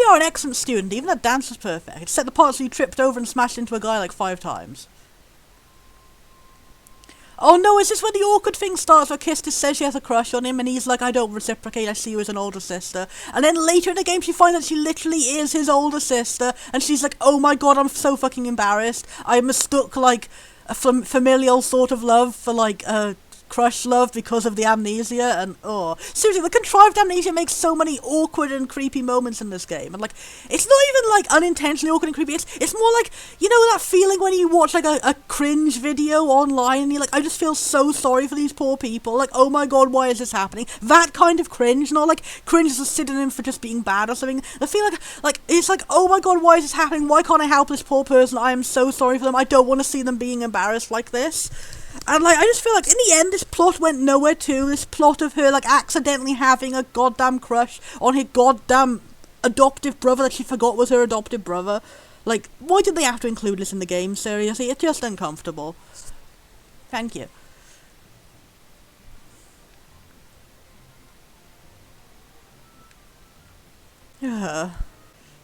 you are an excellent student. Even that dance was perfect. Except the parts where you tripped over and smashed into a guy like 5 times. Oh no, is this where the awkward thing starts where Kiss just says she has a crush on him and he's like, I don't reciprocate, I see you as an older sister. And then later in the game she finds that she literally is his older sister and she's like, oh my god, I'm so fucking embarrassed. I mistook like a familial sort of love for like crush love because of the amnesia, and oh, seriously, the contrived amnesia makes so many awkward and creepy moments in this game, and like, it's not even like unintentionally awkward and creepy, it's more like, you know that feeling when you watch like a cringe video online and you're like, I just feel so sorry for these poor people, like, oh my god, why is this happening? That kind of cringe, not like cringe is a synonym for just being bad or something. I feel like it's like, oh my god, why is this happening? Why can't I help this poor person? I am so sorry for them. I don't want to see them being embarrassed like this. And, like, I just feel like, in the end, this plot went nowhere too. This plot of her, like, accidentally having a goddamn crush on her goddamn adoptive brother that she forgot was her adoptive brother. Like, why did they have to include this in the game, seriously? It's just uncomfortable. Thank you.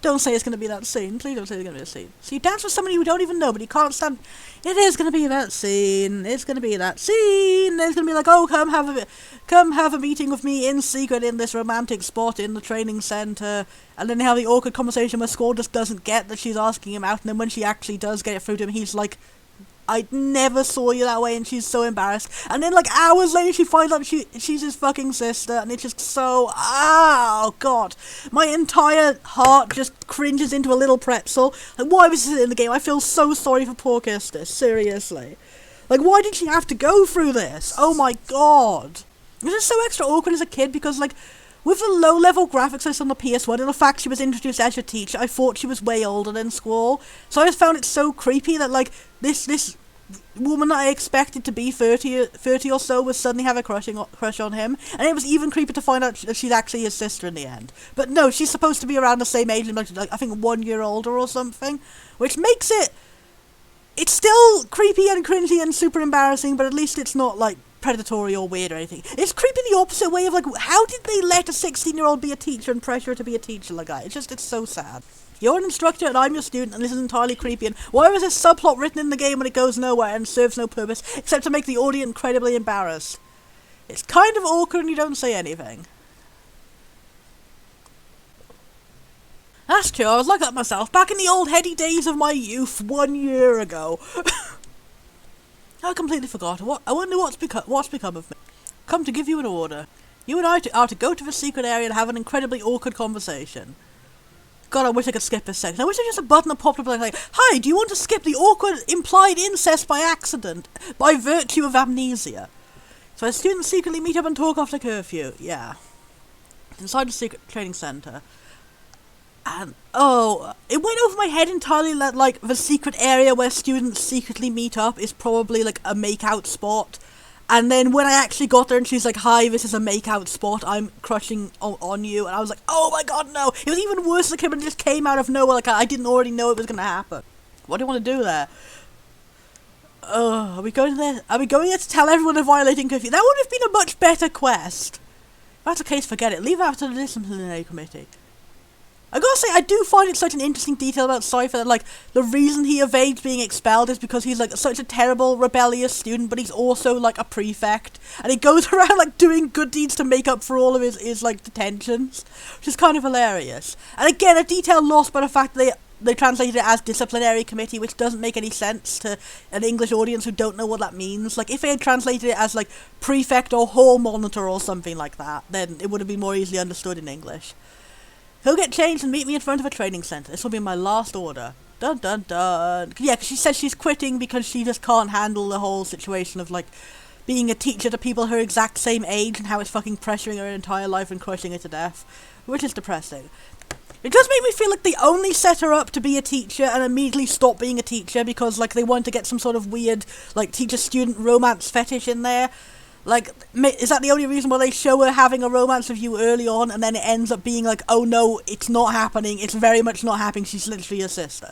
Don't say it's going to be that scene. Please don't say it's going to be that scene. So you dance with somebody you don't even know, but you can't stand... It is going to be that scene. It's going to be that scene. It's going to be like, oh, come have a meeting with me in secret in this romantic spot in the training center. And then they have the awkward conversation where Squall just doesn't get that she's asking him out. And then when she actually does get it through to him, he's like... I never saw you that way, and she's so embarrassed. And then, like, hours later, she finds out she's his fucking sister, and it's just so... Oh, God. My entire heart just cringes into a little pretzel. Like, why was this in the game? I feel so sorry for poor Kirsten, seriously. Like, why did she have to go through this? Oh, my God. It was just so extra awkward as a kid, because, like... With the low-level graphics I saw on the PS1 and the fact she was introduced as your teacher, I thought she was way older than Squall. So I just found it so creepy that, like, this woman that I expected to be 30 or so was suddenly have a crush on him. And it was even creepier to find out that she's actually his sister in the end. But no, she's supposed to be around the same age, like I think 1 year older or something. Which makes it... It's still creepy and cringy and super embarrassing, but at least it's not, like, predatory or weird or anything. It's creepy the opposite way of, like, how did they let a 16-year-old be a teacher and pressure her to be a teacher like that? It's so sad. You're an instructor and I'm your student and this is entirely creepy, and why was this subplot written in the game when it goes nowhere and serves no purpose except to make the audience incredibly embarrassed? It's kind of awkward and you don't say anything. That's true, I was like that myself back in the old heady days of my youth 1 year ago. I completely forgot. I wonder what's become of me. Come to give you an order. You and I are to go to the secret area and have an incredibly awkward conversation. God, I wish I could skip this section. I wish there was just a button that popped up like, hi, do you want to skip the awkward implied incest by accident, by virtue of amnesia? So our students secretly meet up and talk after curfew. Yeah. Inside the secret training center. And, oh, it went over my head entirely that, like, the secret area where students secretly meet up is probably, like, a make-out spot. And then when I actually got there and she's like, hi, this is a make-out spot, I'm crushing on you. And I was like, oh my god, no. It was even worse like it just came out of nowhere, like I didn't already know it was going to happen. What do you want to do there? Are we going there to tell everyone they're violating curfew? That would have been a much better quest. If that's the case, forget it. Leave it after the disciplinary committee. I gotta say, I do find it such an interesting detail about Cypher that, like, the reason he evades being expelled is because he's, like, such a terrible, rebellious student, but he's also, like, a prefect. And he goes around, like, doing good deeds to make up for all of his like, detentions. Which is kind of hilarious. And again, a detail lost by the fact that they translated it as disciplinary committee, which doesn't make any sense to an English audience who don't know what that means. Like, if they had translated it as, like, prefect or hall monitor or something like that, then it would have been more easily understood in English. He'll get changed and meet me in front of a training center. This will be my last order. Dun dun dun. Yeah, because she says she's quitting because she just can't handle the whole situation of, like, being a teacher to people her exact same age and how it's fucking pressuring her entire life and crushing her to death. Which is depressing. It does make me feel like they only set her up to be a teacher and immediately stop being a teacher because, like, they want to get some sort of weird, like, teacher-student romance fetish in there. Like, is that the only reason why they show her having a romance with you early on and then it ends up being like, oh no, it's not happening, it's very much not happening, she's literally your sister.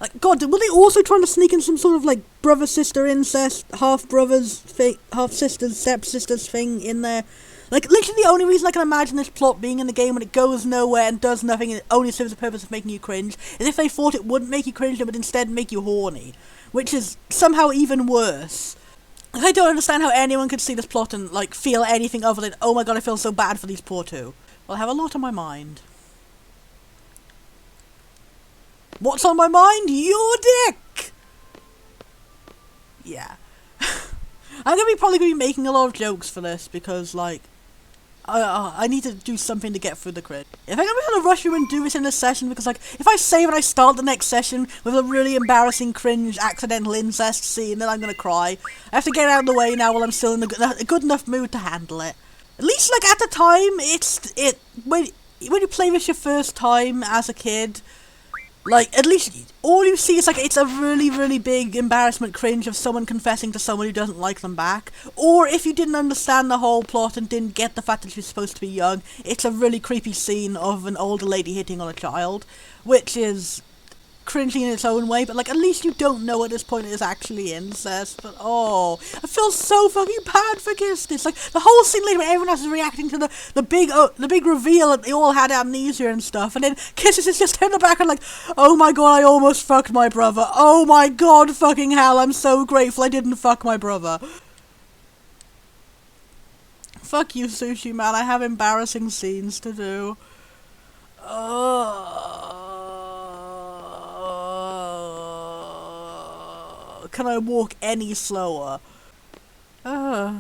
Like, god, were they also trying to sneak in some sort of, like, brother-sister incest, half-brothers, half-sisters, step-sisters thing in there? Like, literally the only reason I can imagine this plot being in the game when it goes nowhere and does nothing and it only serves the purpose of making you cringe is if they thought it wouldn't make you cringe, it would instead make you horny. Which is somehow even worse. Like, I don't understand how anyone could see this plot and, like, feel anything other than, oh my god, I feel so bad for these poor two. Well, I have a lot on my mind. What's on my mind? Your dick! Yeah. I'm probably gonna be making a lot of jokes for this because, like, I need to do something to get through the crit. If I'm gonna rush you and do this in this session, because, like, if I save and I start the next session with a really embarrassing, cringe, accidental incest scene, then I'm gonna cry. I have to get out of the way now while I'm still in a good enough mood to handle it. At least, like, at the time, when you play this your first time as a kid, like, at least all you see is, like, it's a really, really big embarrassment cringe of someone confessing to someone who doesn't like them back. Or if you didn't understand the whole plot and didn't get the fact that she's supposed to be young, it's a really creepy scene of an older lady hitting on a child, which is cringy in its own way, but, like, at least you don't know at this point it is actually incest. But oh, I feel so fucking bad for Kistis. Like, the whole scene later where everyone else is reacting to the big reveal that they all had amnesia and stuff, and then Kistis is just in the back and like, oh my god, I almost fucked my brother. Oh my god, fucking hell, I'm so grateful I didn't fuck my brother. Fuck you, Sushi Man, I have embarrassing scenes to do. Can I walk any slower? Time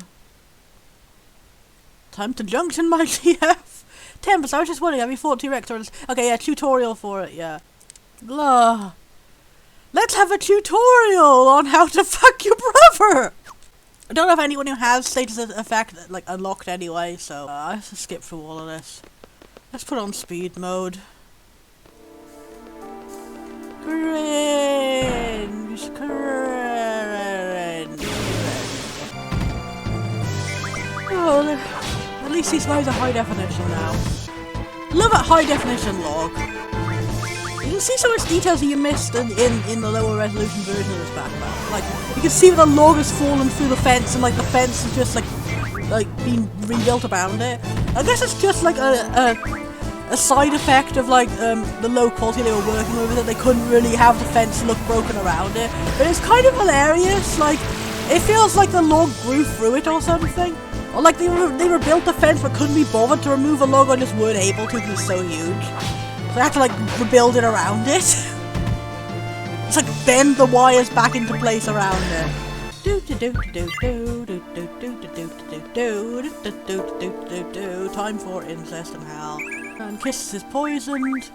to junction my TF. Tempest, I was just wondering, have you fought T-Rex or... Okay, yeah, tutorial for it, yeah. Blah. Let's have a tutorial on how to fuck your brother! I don't know if anyone who has status effect, like, unlocked anyway, so I have to skip through all of this. Let's put on speed mode. Cringe, cringe. Oh, at least these guys are high definition now. Love a high definition log. You can see so much details that you missed in the lower resolution version of this background. Like, you can see that the log has fallen through the fence and, like, the fence is just, like being rebuilt around it. I guess it's just, like, a side effect of, like, the low quality they were working with, that they couldn't really have the fence look broken around it. But it's kind of hilarious, like, it feels like the log grew through it or something. Or like they rebuilt the fence but couldn't be bothered to remove a log or just weren't able to because it's so huge. So they had to, like, rebuild it around it. It's like bend the wires back into place around it. Time for incest and hell. And Kisses is poisoned.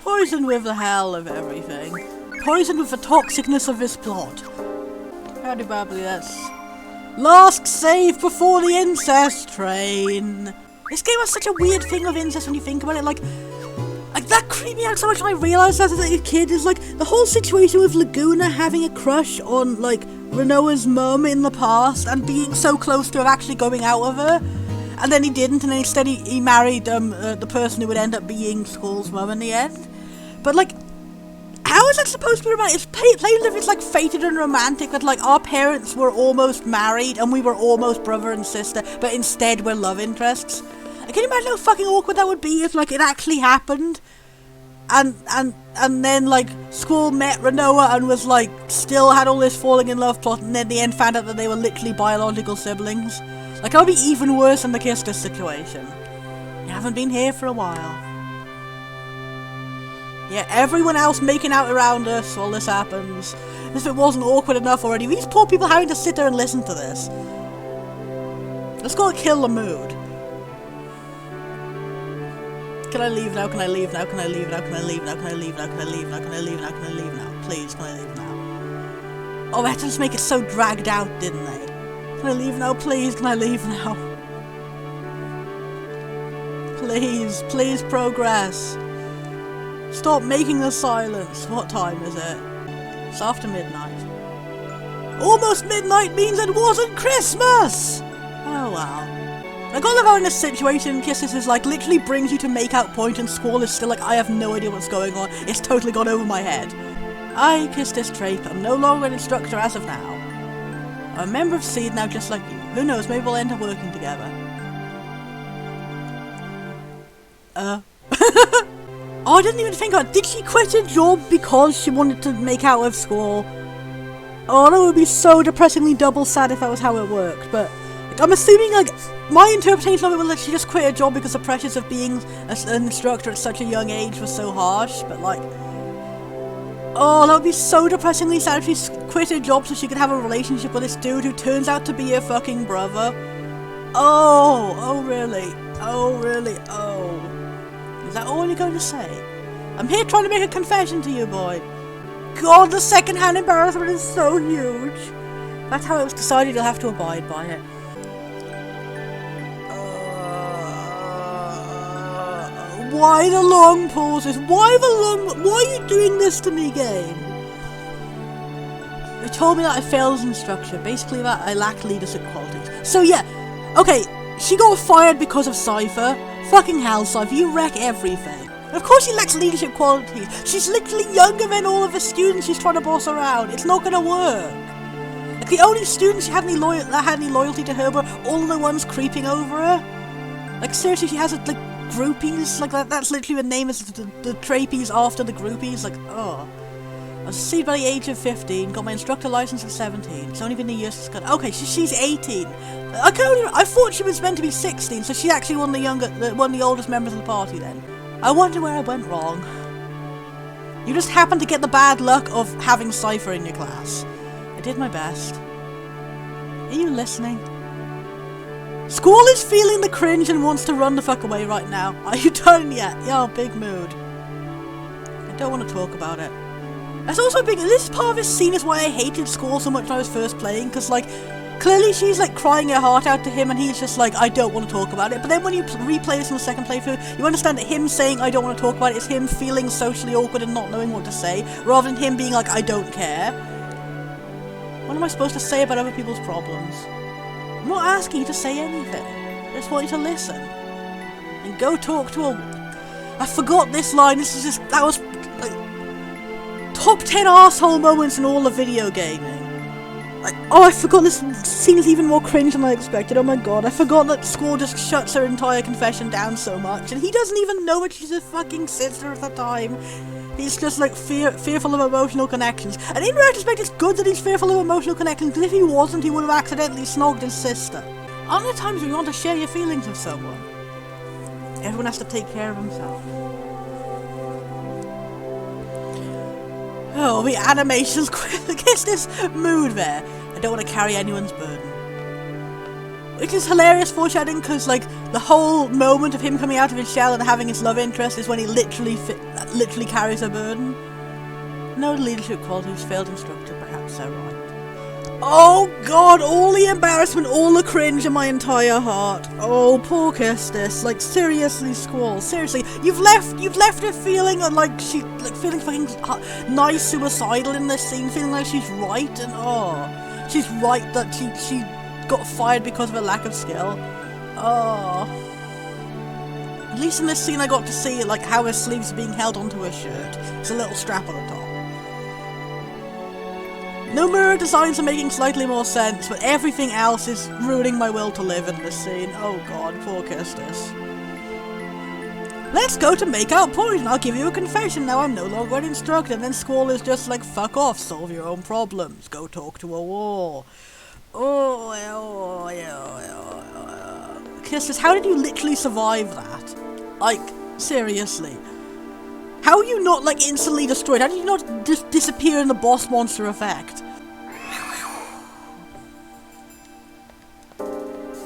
Poisoned with the hell of everything. Poisoned with the toxicness of this plot. Howdy babbly, that's... Last save before the incest train. This game has such a weird thing of incest when you think about it, like that creeped me out so much when I realised as a kid is, like, the whole situation with Laguna having a crush on, like, Renoa's mum in the past and being so close to her actually going out with her. And then he didn't, and then instead he married the person who would end up being Skull's mum in the end. But, like, how is that supposed to be romantic? It's played as if it's, like, fated and romantic, that, like, our parents were almost married and we were almost brother and sister, but instead we're love interests. Can you imagine how fucking awkward that would be if, like, it actually happened? And then, like, Squall met Renoa and was, like, still had all this falling in love plot, and then in the end found out that they were literally biological siblings. Like, that would be even worse than the Kistis situation. You haven't been here for a while. Yeah, everyone else making out around us while this happens. As if it wasn't awkward enough already. These poor people having to sit there and listen to this. Let's go kill the mood. Can I leave now? Can I leave now? Can I leave now? Can I leave now? Can I leave now? Can I leave now? Can I leave now? Can I leave now? Please, can I leave now? Oh, they had to just make it so dragged out, didn't they? Can I leave now? Please, can I leave now? Please, please progress. Stop making the silence. What time is it? It's after midnight. Almost midnight means it wasn't Christmas! Oh wow. Like, all of how in this situation, Kisses is, like, literally brings you to make out point and Squall is still like, I have no idea what's going on. It's totally gone over my head. I, Kistis Trape, am no longer an instructor as of now. I'm a member of Seed now just like you. Who knows, maybe we'll end up working together. better. Oh, I didn't even think about it. Did she quit her job because she wanted to make out with Squall? Oh, that would be so depressingly double sad if that was how it worked, but like, I'm assuming, like, my interpretation of it was that she just quit her job because the pressures of being an instructor at such a young age was so harsh, but like, oh, that would be so depressingly sad if she quit her job so she could have a relationship with this dude who turns out to be her fucking brother. Oh really? Oh really? Oh. Is that all you're going to say? I'm here trying to make a confession to you, boy. God, the second-hand embarrassment is so huge. That's how it was decided. You'll have to abide by it. Why the long pauses? Why are you doing this to me, game? They told me that I failed as an instructor. Basically that I lacked leadership qualities. So yeah, okay, she got fired because of Cypher. Fucking hell, Cypher, you wreck everything. Of course she lacks leadership qualities. She's literally younger than all of the students she's trying to boss around. It's not gonna work. Like, the only students that had any loyalty to her were all of the ones creeping over her. Like, seriously, she has, like, groupies. Like, that's literally the name is the trapeze after the groupies. Like, oh. I was received by the age of 15, got my instructor license at 17. It's only been a year since got. Okay, she's 18. I thought she was meant to be 16, so she's actually one of the oldest members of the party then. I wonder where I went wrong. You just happened to get the bad luck of having Cypher in your class. I did my best. Are you listening? Squall is feeling the cringe and wants to run the fuck away right now. Are you done yet? Yo, big mood. I don't want to talk about it. That's also big. This part of this scene is why I hated Squall so much when I was first playing, because, like, clearly she's, like, crying her heart out to him and he's just like, I don't want to talk about it. But then when you replay this in the second playthrough, you understand that him saying I don't want to talk about it is him feeling socially awkward and not knowing what to say, rather than him being like, I don't care. What am I supposed to say about other people's problems? I'm not asking you to say anything. I just want you to listen. And go talk to a... I forgot this line. This is just... That was... like, top 10 asshole moments in all of video gaming. Like, oh, I forgot this scene is even more cringe than I expected. Oh my god, I forgot that Squall just shuts her entire confession down so much. And he doesn't even know that she's a fucking sister at the time. He's just, like, fearful of emotional connections. And in retrospect, it's good that he's fearful of emotional connections, because if he wasn't, he would have accidentally snogged his sister. Aren't there times when you want to share your feelings with someone? Everyone has to take care of himself. Oh, the animations against this mood there. I don't want to carry anyone's burden. Which is hilarious foreshadowing, because, like, the whole moment of him coming out of his shell and having his love interest is when he literally carries a burden. No leadership qualities, failed instructor, perhaps so right. Oh god, all the embarrassment, all the cringe in my entire heart. Oh, poor Kestis. Like, seriously, Squall. Seriously, you've left her feeling like feeling fucking nice suicidal in this scene, feeling like she's right, and oh, she's right that she got fired because of a lack of skill. Oh. At least in this scene I got to see, like, how her sleeves are being held onto her shirt. It's a little strap on the top. No mirror designs are making slightly more sense, but everything else is ruining my will to live in this scene. Oh god, poor Kestis. Let's go to make out point, and I'll give you a confession. Now I'm no longer an instructor, and then Squall is just like, fuck off, solve your own problems, go talk to a wall. Kestis, how did you literally survive that? Like, seriously. How are you not, like, instantly destroyed? How did you not just disappear in the boss monster effect?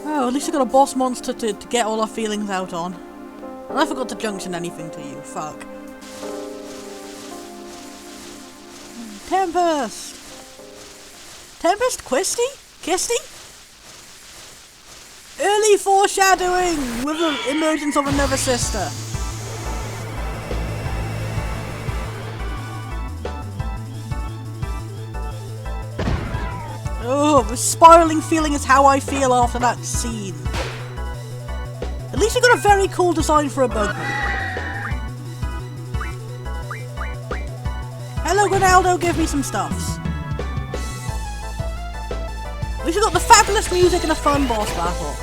Oh, at least I got a boss monster to get all our feelings out on. And I forgot to junction anything to you, fuck. Tempest! Tempest? Kisty? Early foreshadowing with the emergence of another sister. Oh, the spiraling feeling is how I feel after that scene. At least you got a very cool design for a bug. Hello, Ronaldo, give me some stuffs. At least you got the fabulous music and a fun boss battle.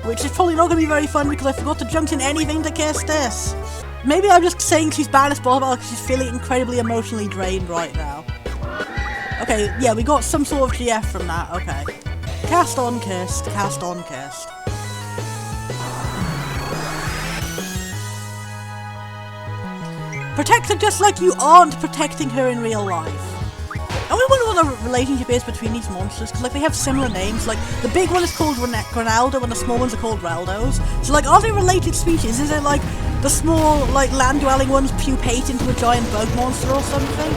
which is probably not going to be very fun because I forgot to junction anything to kiss this. Maybe I'm just saying she's bad as possible because she's feeling incredibly emotionally drained right now. Okay, yeah, we got some sort of GF from that, okay. Cast on kissed, cast on kissed. Protect her just like you aren't protecting her in real life. I wonder what the relationship is between these monsters, because like they have similar names. Like the big one is called Ronaldo and the small ones are called Raldos. So like, are they related species? Is it like the small like land-dwelling ones pupate into a giant bug monster or something?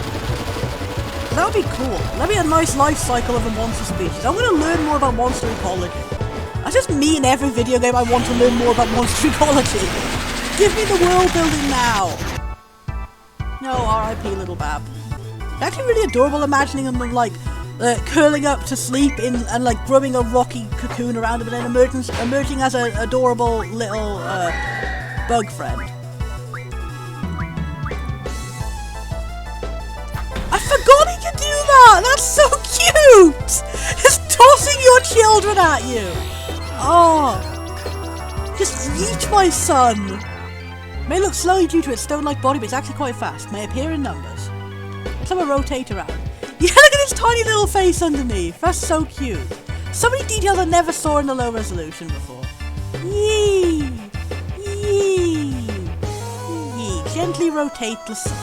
That would be cool. That'd be a nice life cycle of a monster species. I want to learn more about monster ecology. That's just me in every video game. I want to learn more about monster ecology. Give me the world building now. No, R.I.P. little Bab. Actually really adorable imagining them like curling up to sleep and like grubbing a rocky cocoon around them and then emerging as an adorable little bug friend. I forgot he could do that! That's so cute! Just tossing your children at you! Oh! Just yeet my son! May look slowly due to its stone-like body, but it's actually quite fast. May appear in numbers. Let's have a rotate around. Yeah, look at his tiny little face underneath. That's so cute. So many details I never saw in the low resolution before. Yee! Yee! Yee! Gently rotate the sun.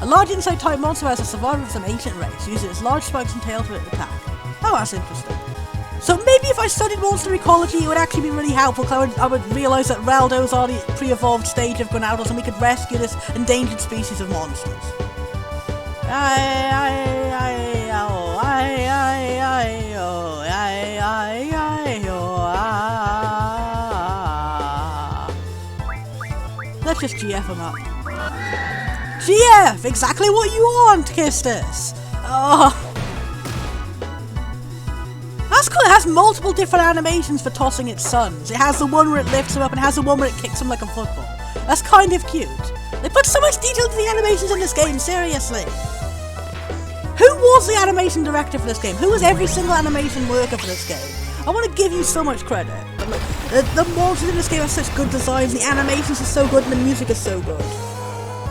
A large insect-type monster as a survivor of some ancient race, uses its large spikes and tail to attack. Oh, that's interesting. So maybe if I studied monster ecology, it would actually be really helpful, because I would realise that Raldos are the pre-evolved stage of Gonaldos, and we could rescue this endangered species of monsters. Let's just GF him up. GF! Exactly what you want, Kistis! Oh. That's cool, it has multiple different animations for tossing its sons. It has the one where it lifts him up and it has the one where it kicks him like a football. That's kind of cute. They put so much detail into the animations in this game, seriously. Who was the animation director for this game? Who was every single animation worker for this game? I want to give you so much credit. But look, the monsters in this game have such good designs, the animations are so good, and the music is so good.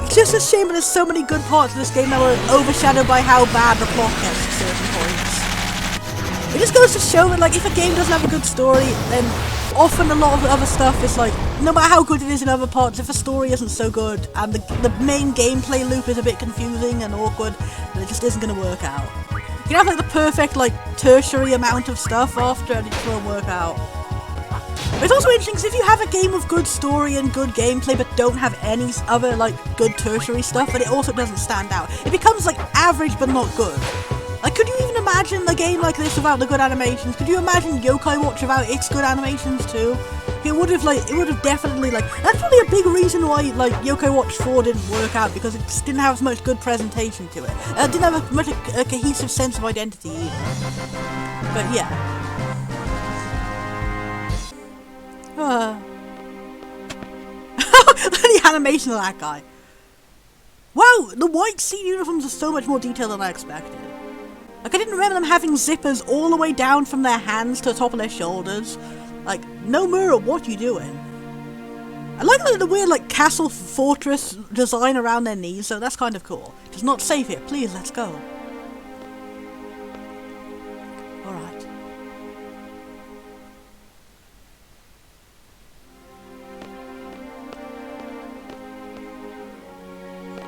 It's just a shame that there's so many good parts of this game that were overshadowed by how bad the plot gets at certain points. It just goes to show that, like, if a game doesn't have a good story, then often a lot of the other stuff is like, no matter how good it is in other parts, if the story isn't so good and the main gameplay loop is a bit confusing and awkward, then it just isn't going to work out. You can have like the perfect like tertiary amount of stuff after and it just won't work out. But it's also interesting because if you have a game with good story and good gameplay but don't have any other like good tertiary stuff, then it also doesn't stand out. It becomes like average but not good. Like, could you even imagine a game like this without the good animations? Could you imagine Yokai Watch without its good animations too? It would have definitely, like, that's probably a big reason why, like, Yokai Watch 4 didn't work out, because it just didn't have as much good presentation to it. It didn't have much a cohesive sense of identity either. But yeah. The animation of that guy. Wow, the white sea uniforms are so much more detailed than I expected. Like, I didn't remember them having zippers all the way down from their hands to the top of their shoulders. Like, no Mura, what are you doing? I like the weird, like, castle fortress design around their knees, so that's kind of cool. It's not safe here. Please, let's go. Alright.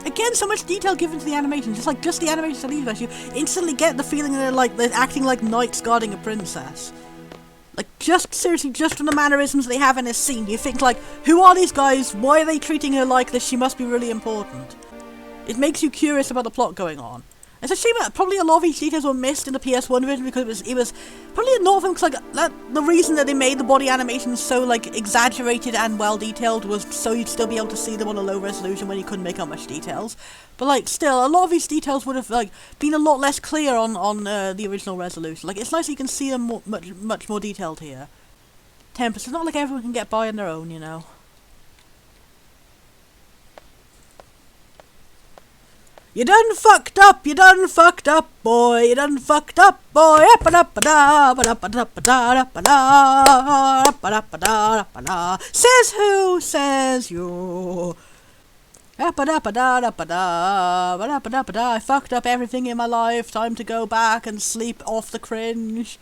Again, so much detail given to the animation. Just the animation of these guys, you instantly get the feeling that they're acting like knights guarding a princess. Like, seriously, just from the mannerisms they have in this scene, you think, like, who are these guys? Why are they treating her like this? She must be really important. It makes you curious about the plot going on. It's a shame that probably a lot of these details were missed in the PS1 version, because it was probably a lot of them, because, like, the reason that they made the body animations so, like, exaggerated and well detailed was so you'd still be able to see them on a low resolution when you couldn't make out much details. But, like, still, a lot of these details would have, like, been a lot less clear on the original resolution. Like, it's nice that you can see them much more detailed here. Tempest, it's not like everyone can get by on their own, you know. You done fucked up, boy, you done fucked up, boy. Says who? Says you. I fucked up everything in my life. Time to go back and sleep off the cringe.